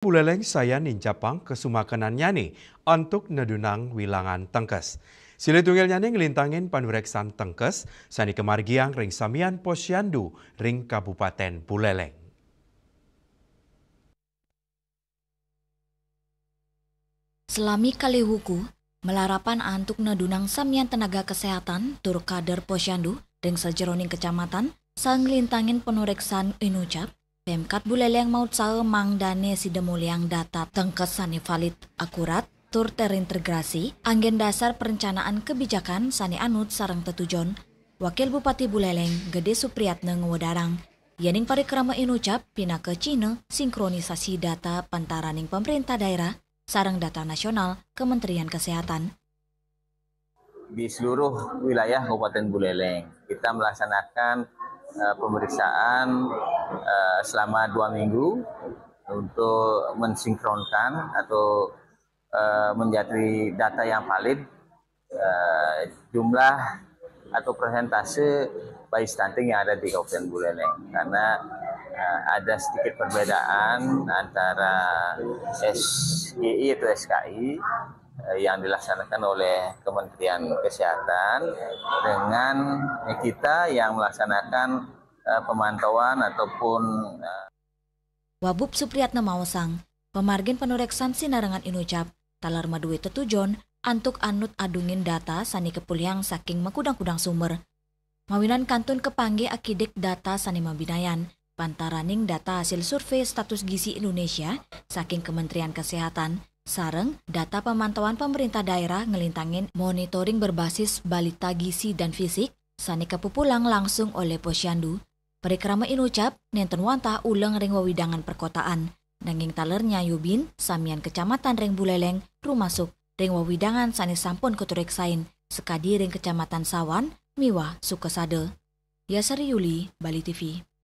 Buleleng saya nincapang kesumakanan nyani untuk nedunang wilangan tengkes. Sila tunggal nyani ngelintangin panureksan tengkes sani kemargiang ring samian posyandu ring Kabupaten Buleleng. Selami kalihuku, melarapan antuk nedunang samian tenaga kesehatan tur kader posyandu ring sejeroning kecamatan sanglintangin penureksan inucap Pemkat Buleleng maut sae mangdane sidemuliang data tengkes sani valid akurat tur terintegrasi anggen dasar perencanaan kebijakan sani anut sarang tetujon Wakil Bupati Buleleng Gede Supriyatne Ngewedarang yening parikrama inucap pina ke Cina sinkronisasi data pantaraning pemerintah daerah sarang data nasional Kementerian Kesehatan. Di seluruh wilayah Kabupaten Buleleng kita melaksanakan pemeriksaan selama 2 minggu untuk mensinkronkan atau menjadi data yang valid jumlah atau persentase bayi stunting yang ada di Kabupaten Buleleng, karena ada sedikit perbedaan antara SGI atau SKI yang dilaksanakan oleh Kementerian Kesehatan dengan kita yang melaksanakan pemantauan ataupun Wabub Supriyatna Mawasang, pemargin penureksan sinarengan inucap talar madue tetujon antuk anut adungin data sani kepuliang saking makudang-kudang sumber. Mawinan kantun kepangge akidek data sani mabinayan pantaraning data hasil survei status gizi Indonesia saking Kementerian Kesehatan sareng data pemantauan pemerintah daerah ngelintangin monitoring berbasis balita gizi dan fisik sani kepupulang langsung oleh posyandu. Perikrama inucap nenten wantah uleng ring wawidangan perkotaan. Nanging talernya Yubin samian kecamatan ring Buleleng rumasuk ring wawidangan sani sampun ketureksain sekadi ring kecamatan Sawan Miwah Sukesade. Yasari Yuli, Bali TV.